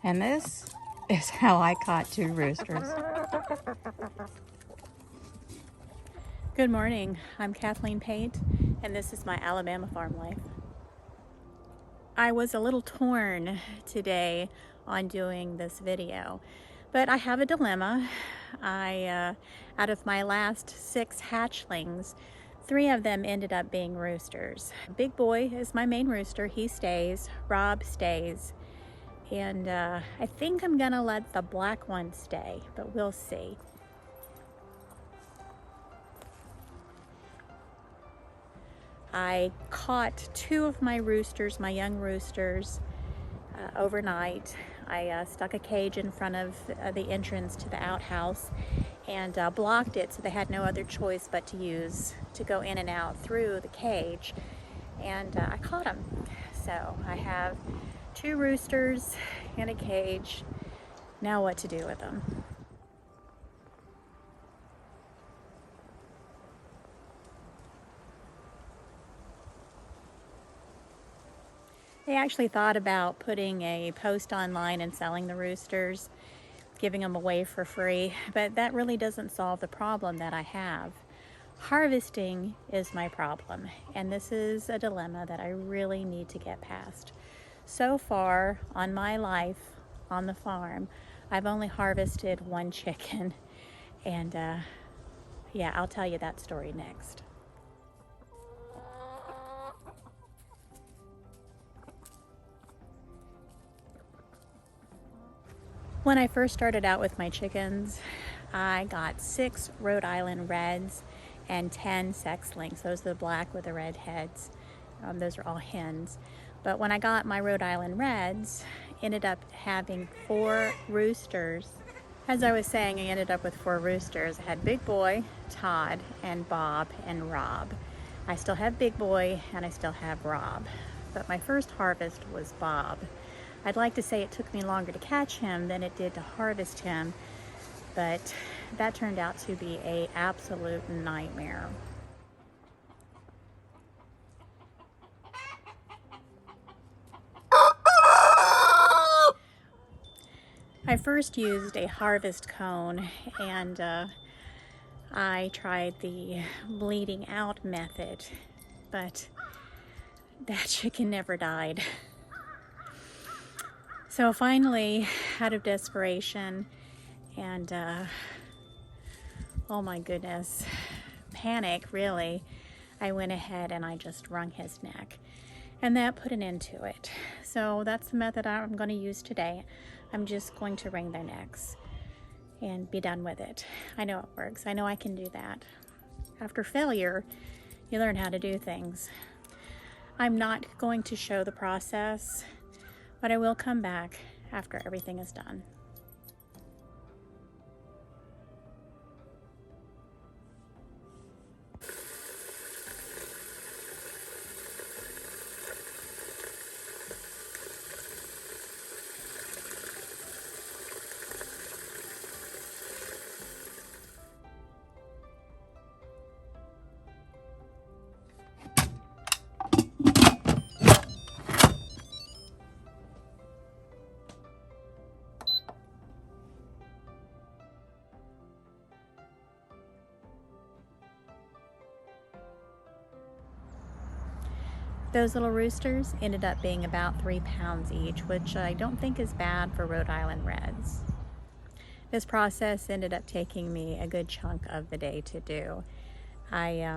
And this is how I caught 2 roosters. Good morning, I'm Kathleen Pate, and this is my Alabama farm life. I was a little torn today on doing this video, but I have a dilemma. Out of my last 6 hatchlings, 3 of them ended up being roosters. Big Boy is my main rooster, he stays, Rob stays, and I think I'm gonna let the black one stay, but we'll see. I caught 2 of my roosters, my young roosters, overnight. I stuck a cage in front of the entrance to the outhouse and blocked it, so they had no other choice but to go in and out through the cage, and I caught them. So I have 2 roosters in a cage. Now what to do with them? They actually thought about putting a post online and selling the roosters, giving them away for free, but that really doesn't solve the problem that I have. Harvesting is my problem, and this is a dilemma that I really need to get past. So far on my life on the farm, I've only harvested 1 chicken, and yeah, I'll tell you that story next. When I first started out with my chickens, I got 6 Rhode Island Reds and 10 sexlings. Those are the black with the red heads. Those are all hens. But when I got my Rhode Island Reds, ended up having 4 roosters. As I was saying, I ended up with 4 roosters. I had Big Boy, Todd, and Bob, and Rob. I still have Big Boy, and I still have Rob. But my first harvest was Bob. I'd like to say it took me longer to catch him than it did to harvest him, but that turned out to be an absolute nightmare. I first used a harvest cone, and I tried the bleeding out method, but that chicken never died. So finally, out of desperation and oh my goodness, panic really, I went ahead and I just wrung his neck, and that put an end to it. So that's the method I'm going to use today. I'm just going to wring their necks and be done with it. I know it works. I know I can do that. After failure, you learn how to do things. I'm not going to show the process, but I will come back after everything is done. Those little roosters ended up being about 3 pounds each, which I don't think is bad for Rhode Island Reds. This process ended up taking me a good chunk of the day to do. I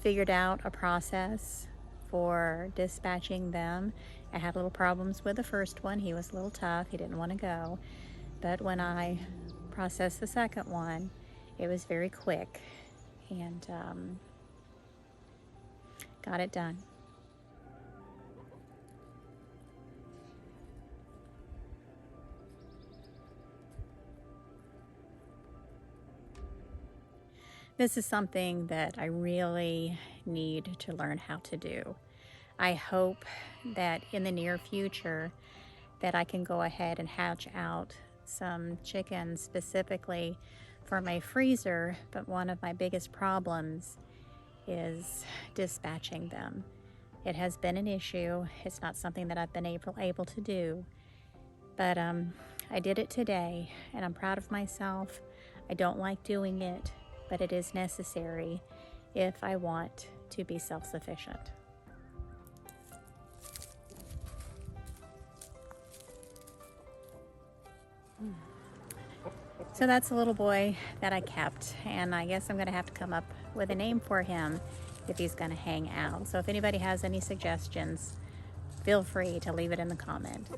figured out a process for dispatching them. I had little problems with the first one. He was a little tough. He didn't want to go. But when I processed the second one, it was very quick, and got it done. This is something that I really need to learn how to do. I hope that in the near future that I can go ahead and hatch out some chickens specifically for my freezer, but one of my biggest problems is dispatching them. It has been an issue. It's not something that I've been able to do, but I did it today, and I'm proud of myself. I don't like doing it, but it is necessary if I want to be self-sufficient. So that's a little boy that I kept, and I guess I'm going to have to come up with a name for him if he's going to hang out. So if anybody has any suggestions, feel free to leave it in the comment.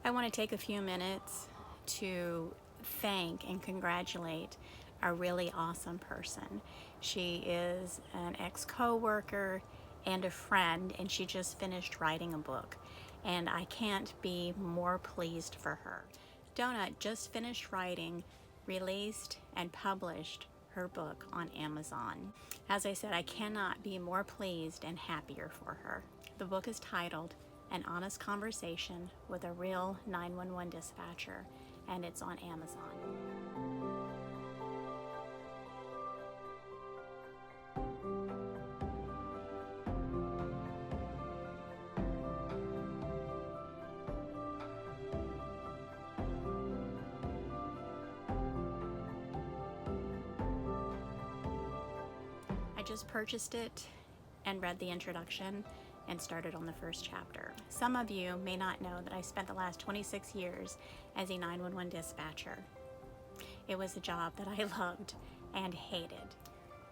I want to take a few minutes to thank and congratulate a really awesome person. She is an ex-coworker and a friend, and she just finished writing a book, and I can't be more pleased for her. Donut just finished writing, released, and published her book on Amazon. As I said, I cannot be more pleased and happier for her. The book is titled An Honest Conversation with a Real 911 Dispatcher, and it's on Amazon. I just purchased it and read the introduction and started on the first chapter. Some of you may not know that I spent the last 26 years as a 911 dispatcher. It was a job that I loved and hated.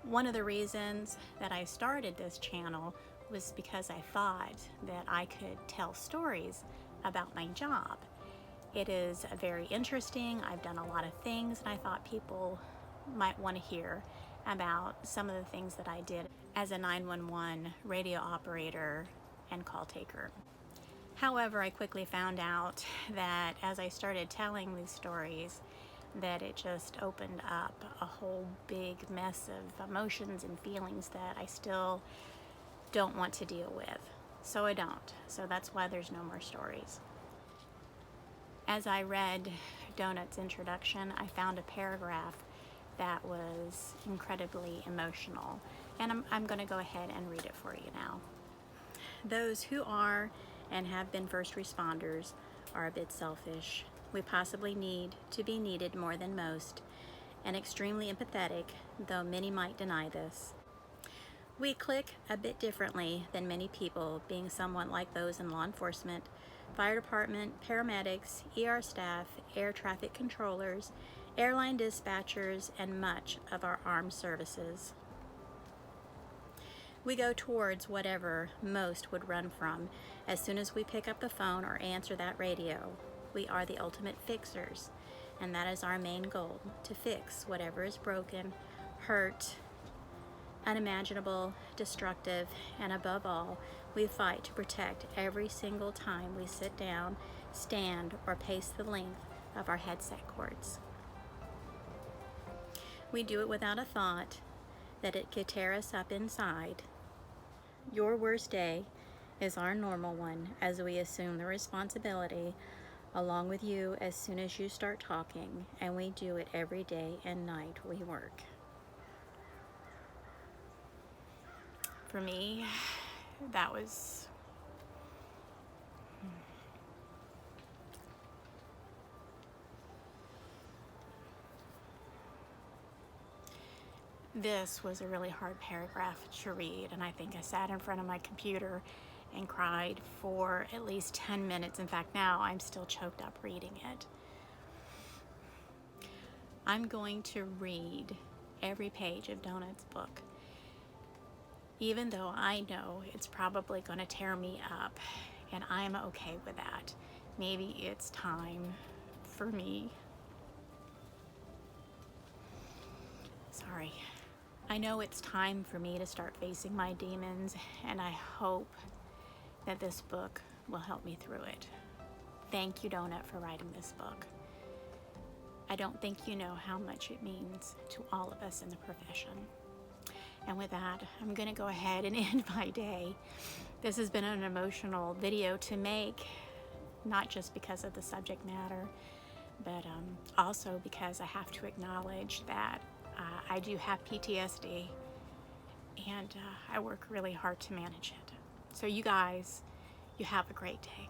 One of the reasons that I started this channel was because I thought that I could tell stories about my job. It is very interesting. I've done a lot of things, and I thought people might want to hear about some of the things that I did as a 911 radio operator and call taker. However, I quickly found out that as I started telling these stories, that it just opened up a whole big mess of emotions and feelings that I still don't want to deal with. So I don't. So that's why there's no more stories. As I read Donut's introduction, I found a paragraph that was incredibly emotional, and I'm going to go ahead and read it for you now. Those who are and have been first responders are a bit selfish. We possibly need to be needed more than most, and extremely empathetic, though many might deny this. We click a bit differently than many people, being somewhat like those in law enforcement, fire department, paramedics, ER staff, air traffic controllers, airline dispatchers, and much of our armed services. We go towards whatever most would run from as soon as we pick up the phone or answer that radio. We are the ultimate fixers, and that is our main goal, to fix whatever is broken, hurt, unimaginable, destructive, and above all, we fight to protect every single time we sit down, stand, or pace the length of our headset cords. We do it without a thought that it could tear us up inside. Your worst day is our normal one, as we assume the responsibility along with you as soon as you start talking, and we do it every day and night we work. For me, that was this was a really hard paragraph to read, and I think I sat in front of my computer and cried for at least 10 minutes. In fact, now I'm still choked up reading it. I'm going to read every page of Donut's book, even though I know it's probably going to tear me up, and I'm okay with that. Maybe it's time for me. Sorry. I know it's time for me to start facing my demons, and I hope that this book will help me through it. Thank you, Donut, for writing this book. I don't think you know how much it means to all of us in the profession. And with that, I'm going to go ahead and end my day. This has been an emotional video to make, not just because of the subject matter, but also because I have to acknowledge that I do have PTSD, and I work really hard to manage it. So you guys, you have a great day.